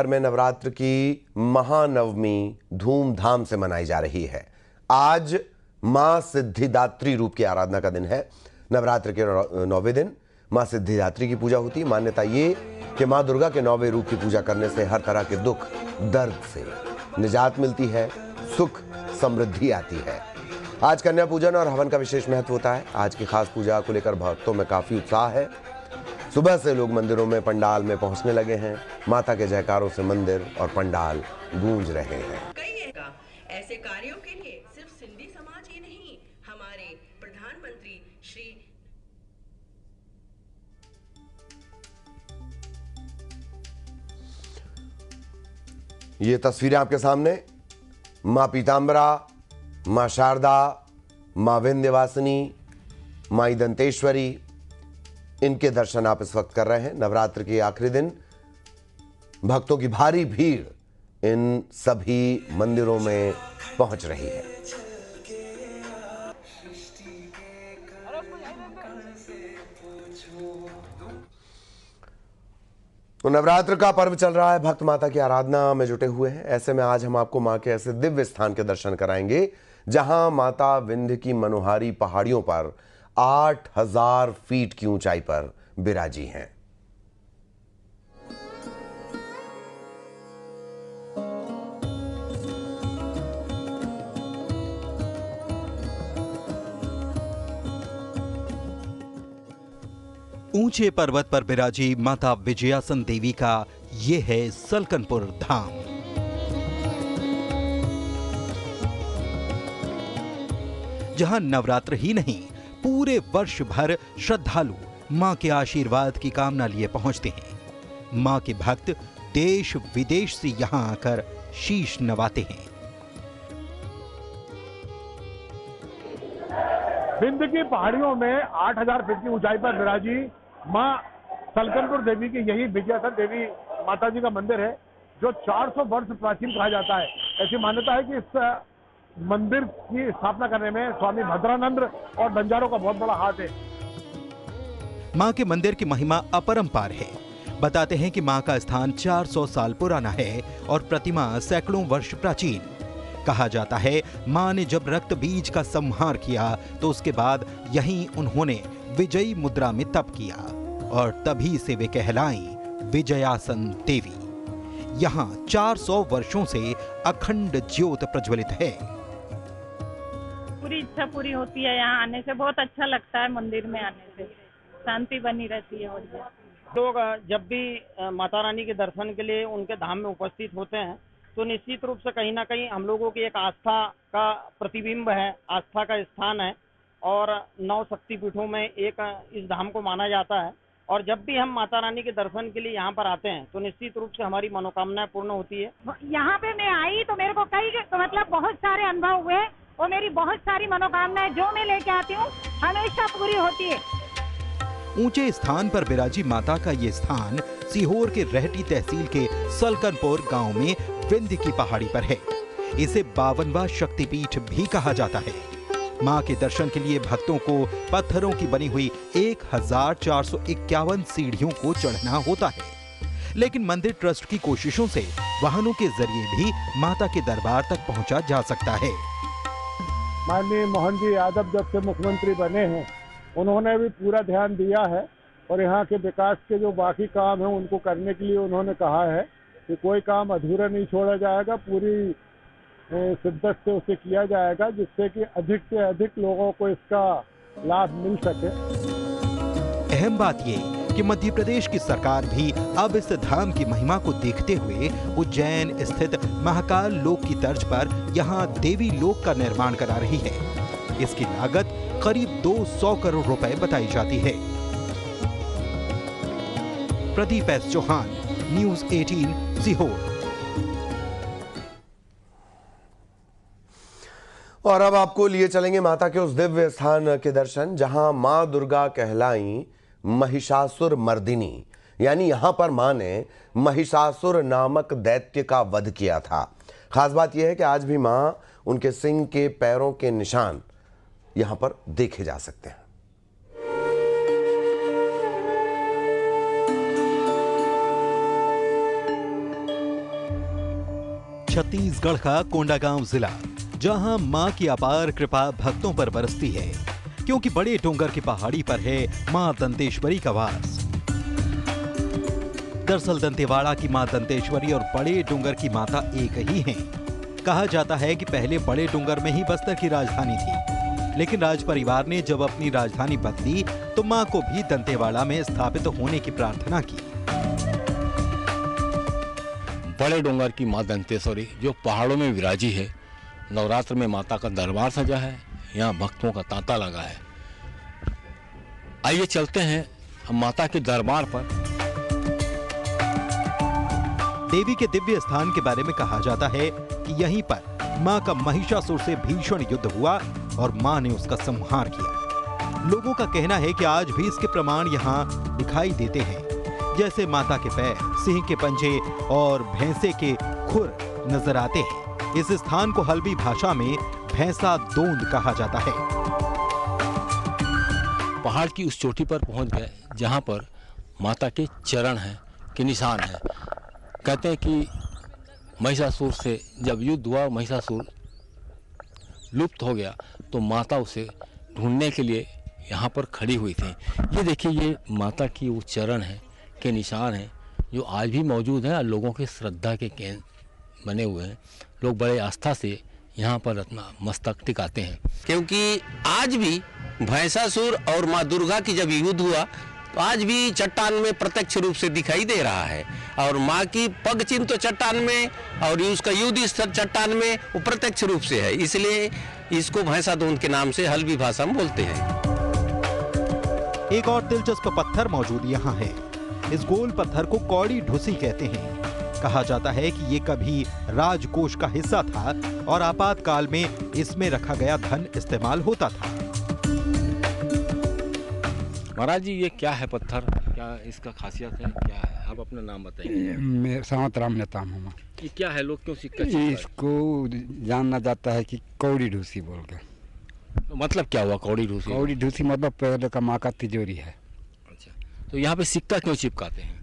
भर में नवरात्र की महानवमी धूमधाम से मनाई जा रही है। आज मां सिद्धिदात्री रूप की आराधना का दिन है। नवरात्र के 9वें दिन मां सिद्धिदात्री की पूजा होती है। मान्यता ये कि मां दुर्गा के 9वें रूप की पूजा करने से हर तरह के दुख दर्द से निजात मिलती है, सुख समृद्धि आती है। आज कन्या पूजन और हवन का विशेष महत्व होता है। आज की खास पूजा को लेकर भक्तों में काफी उत्साह है। सुबह से लोग मंदिरों में पंडाल में पहुंचने लगे हैं। माता के जयकारों से मंदिर और पंडाल गूंज रहे हैं। ऐसे कार्यों के लिए सिर्फ सिंधी समाज ही नहीं, हमारे प्रधानमंत्री श्री ये तस्वीरें आपके सामने मां पीतांबरा, मां शारदा, मां विंध्यवासिनी, मां दंतेश्वरी, इनके दर्शन आप इस वक्त कर रहे हैं। नवरात्र के आखिरी दिन भक्तों की भारी भीड़ इन सभी मंदिरों में पहुंच रही है। तो नवरात्र का पर्व चल रहा है, भक्त माता की आराधना में जुटे हुए हैं। ऐसे में आज हम आपको मां के ऐसे दिव्य स्थान के दर्शन कराएंगे जहां माता विंध्य की मनोहारी पहाड़ियों पर 8000 फीट की ऊंचाई पर विराजी हैं। ऊंचे पर्वत पर विराजी माता विजयासन देवी का ये है सलकनपुर धाम। जहां नवरात्र ही नहीं, पूरे वर्ष भर श्रद्धालु मां के आशीर्वाद की कामना लिए पहुंचते हैं। मां के भक्त देश विदेश से यहां आकर शीश नवाते हैं। विंध्य की पहाड़ियों में 8000 फीट की ऊंचाई पर विराजी मां सलकनपुर देवी की यही विजयासन देवी माता जी का मंदिर है, जो 400 वर्ष प्राचीन कहा जाता है। ऐसी मान्यता है कि इस मंदिर की स्थापना करने में स्वामी भद्रानंद और बंजारों का बहुत बड़ा हाथ है। मां के मंदिर की महिमा अपरंपार है। बताते हैं कि मां का स्थान 400 साल पुराना है और प्रतिमा सैकड़ों वर्ष प्राचीन। कहा जाता है मां ने जब रक्त बीज का संहार किया तो उसके बाद यहीं उन्होंने विजयी मुद्रा में तप किया और तभी से वे कहलाई विजयासन देवी। यहाँ 400 वर्षों से अखंड ज्योत प्रज्वलित है। पूरी इच्छा पूरी होती है। यहाँ आने से बहुत अच्छा लगता है। मंदिर में आने से शांति बनी रहती है। और लोग जब भी माता रानी के दर्शन के लिए उनके धाम में उपस्थित होते हैं तो निश्चित रूप से कहीं ना कहीं हम लोगों की एक आस्था का प्रतिबिंब है, आस्था का स्थान है और 9 शक्तिपीठों में एक इस धाम को माना जाता है। और जब भी हम माता रानी के दर्शन के लिए यहाँ पर आते हैं तो निश्चित रूप से हमारी मनोकामनाएं पूर्ण होती है। यहाँ पे मैं आई तो मेरे को मतलब बहुत सारे अनुभव हुए और मेरी बहुत सारी मनोकामनाएं जो मैं लेके आती हूँ हमेशा पूरी होती है। ऊंचे स्थान पर विराजी माता का ये स्थान सीहोर के रहटी तहसील के सलकनपुर गांव में विंध्य की पहाड़ी पर है। इसे 52वां शक्तिपीठ भी कहा जाता है। मां के दर्शन के लिए भक्तों को पत्थरों की बनी हुई 1451 सीढ़ियों को चढ़ना होता है, लेकिन मंदिर ट्रस्ट की कोशिशों से वाहनों के जरिए भी माता के दरबार तक पहुंचा जा सकता है। माननीय मोहन जी यादव जब से मुख्यमंत्री बने हैं उन्होंने भी पूरा ध्यान दिया है और यहाँ के विकास के जो बाकी काम है उनको करने के लिए उन्होंने कहा है कि कोई काम अधूरा नहीं छोड़ा जाएगा, पूरी शिद्दत से उसे किया जाएगा जिससे कि अधिक से अधिक लोगों को इसका लाभ मिल सके। अहम बात ये कि मध्य प्रदेश की सरकार भी अब इस धाम की महिमा को देखते हुए उज्जैन स्थित महाकाल लोक की तर्ज पर यहाँ देवी लोक का निर्माण करा रही है। इसकी लागत करीब 200 करोड़ रुपए बताई जाती है। Pradeep S Chauhan, news 18, Sehore. और अब आपको लिए चलेंगे माता के उस दिव्य स्थान के दर्शन जहां मां दुर्गा कहलाई महिषासुर मर्दिनी, यानी यहां पर मां ने महिषासुर नामक दैत्य का वध किया था। खास बात यह है कि आज भी मां उनके सिंह के पैरों के निशान यहां पर देखे जा सकते हैं। छत्तीसगढ़ का कोंडागांव जिला, जहां मां की अपार कृपा भक्तों पर बरसती है, क्योंकि बड़े डोंगर की पहाड़ी पर है मां दंतेश्वरी का वास। दरअसल दंतेवाड़ा की मां दंतेश्वरी और बड़े डोंगर की माता एक ही हैं। कहा जाता है कि पहले बड़े डोंगर में ही बस्तर की राजधानी थी, लेकिन राज परिवार ने जब अपनी राजधानी बदली तो मां को भी दंतेवाड़ा में स्थापित होने की प्रार्थना की। बड़े डोंगर की मां दंतेश्वरी जो पहाड़ों में विराजी है, नवरात्र में माता का दरबार सजा है, यहाँ भक्तों का तांता लगा है। आइए चलते हैं हम माता के दरबार पर। देवी के दिव्य स्थान के बारे में कहा जाता है कि यहीं पर मां का महिषासुर से भीषण युद्ध हुआ और मां ने उसका संहार किया। लोगों का कहना है कि आज भी इसके प्रमाण यहाँ दिखाई देते हैं, जैसे माता के पैर, सिंह के पंजे और भैंसे के खुर नजर आते हैं। इस स्थान को हल्बी भाषा में भैंसा दोंद कहा जाता है। पहाड़ की उस चोटी पर पहुंच गए जहां पर माता के चरण हैं, के निशान हैं। कहते हैं कि महिषासुर से जब युद्ध हुआ, महिषासुर लुप्त हो गया, तो माता उसे ढूंढने के लिए यहाँ पर खड़ी हुई थी। ये देखिए, ये माता की वो चरण हैं, के निशान हैं, जो आज भी मौजूद हैं और लोगों की श्रद्धा के केंद्र बने हुए हैं। लोग बड़े आस्था से यहाँ पर अपना मस्तक टिकाते हैं, क्योंकि आज भी भैंसासुर और माँ दुर्गा की जब युद्ध हुआ तो आज भी चट्टान में प्रत्यक्ष रूप से दिखाई दे रहा है, और माँ की पग चिन्ह तो चट्टान में और उसका युद्ध स्थल चट्टान में वो प्रत्यक्ष रूप से है, इसलिए इसको भैंसा दोंद के नाम से हल्बी भाषा में बोलते हैं। एक और दिलचस्प पत्थर मौजूद यहाँ है। इस गोल पत्थर को कौड़ी ढुसी कहते हैं। कहा जाता है कि ये कभी राजकोष का हिस्सा था और आपातकाल में इसमें रखा गया धन इस्तेमाल होता था। महाराज जी, ये क्या है पत्थर, क्या इसका खासियत है, क्या है? आप अपना नाम बताइए। मैं सावंत राम नेता हूँ। ये क्या है, लोग क्यों सिक्का इसको जाना जाता है कि कौड़ी ढूसी बोल के। तो मतलब क्या हुआ कौड़ी ढूसी? कौड़ी ढूसी मतलब पहले का माँ का तिजोरी है। अच्छा, तो यहाँ पे सिक्का क्यों चिपकाते हैं?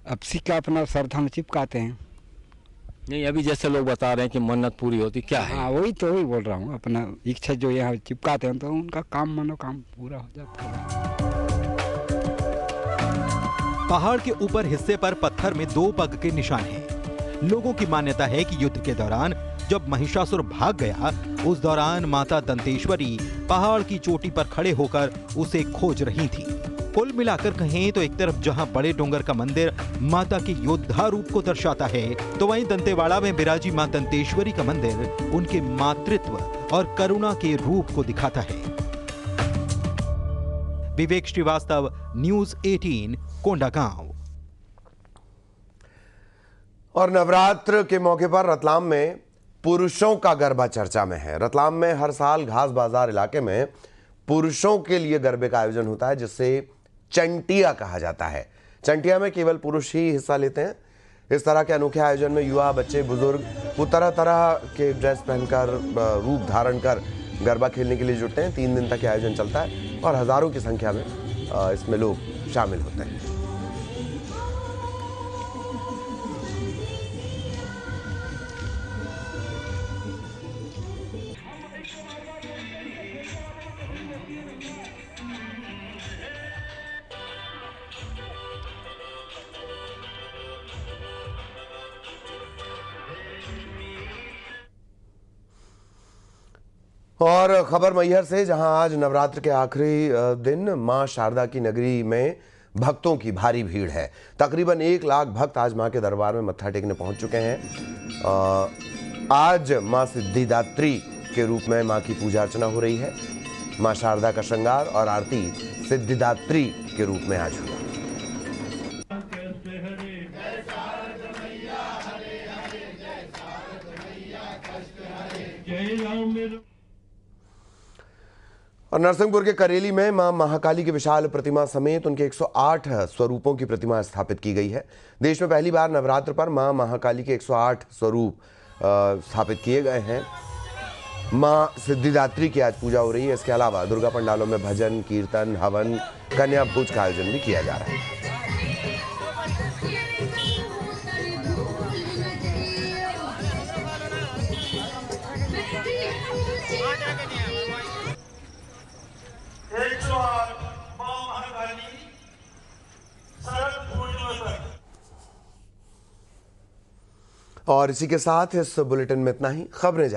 अब सिक्का अपना श्रद्धा में चिपकाते हैं। नहीं, अभी जैसे लोग बता रहे हैं कि मन्नत पूरी होती, क्या है? हाँ, वही तो वही बोल रहा हूँ। अपना इच्छा जो यहाँ चिपकाते हैं तो उनका काम मनोकाम पूरा हो जाता है। पहाड़ के ऊपर हिस्से पर पत्थर में 2 पग के निशान हैं। लोगों की मान्यता है कि युद्ध के दौरान जब महिषासुर भाग गया, उस दौरान माता दंतेश्वरी पहाड़ की चोटी पर खड़े होकर उसे खोज रही थी। कुल मिलाकर कहें तो एक तरफ जहां बड़े डोंगर का मंदिर माता के योद्धा रूप को दर्शाता है, तो वहीं दंतेवाड़ा में बिराजी मां दंतेश्वरी का मंदिर उनके मातृत्व और करुणा के रूप को दिखाता है। विवेक श्रीवास्तव, न्यूज़ 18, कोंडागांव। और नवरात्र के मौके पर रतलाम में पुरुषों का गरबा चर्चा में है। रतलाम में हर साल घास बाजार इलाके में पुरुषों के लिए गरबे का आयोजन होता है, जिसे चंटिया कहा जाता है। चंटिया में केवल पुरुष ही हिस्सा लेते हैं। इस तरह के अनोखे आयोजन में युवा, बच्चे, बुजुर्ग वो तरह तरह के ड्रेस पहनकर, रूप धारण कर गरबा खेलने के लिए जुटते हैं। 3 दिन तक ये आयोजन चलता है और हजारों की संख्या में इसमें लोग शामिल होते हैं। और खबर मैहर से, जहां आज नवरात्र के आखिरी दिन मां शारदा की नगरी में भक्तों की भारी भीड़ है। तकरीबन 1 लाख भक्त आज मां के दरबार में मत्था टेकने पहुंच चुके हैं। आज मां सिद्धिदात्री के रूप में मां की पूजा अर्चना हो रही है। मां शारदा का श्रृंगार और आरती सिद्धिदात्री के रूप में आज हुआ। और नरसिंहपुर के करेली में मां महाकाली की विशाल प्रतिमा समेत उनके 108 स्वरूपों की प्रतिमा स्थापित की गई है। देश में पहली बार नवरात्र पर मां महाकाली के 108 स्वरूप स्थापित किए गए हैं। मां सिद्धिदात्री की आज पूजा हो रही है। इसके अलावा दुर्गा पंडालों में भजन, कीर्तन, हवन, कन्या भोज का आयोजन भी किया जा रहा है। और इसी के साथ इस बुलेटिन में इतना ही। खबरें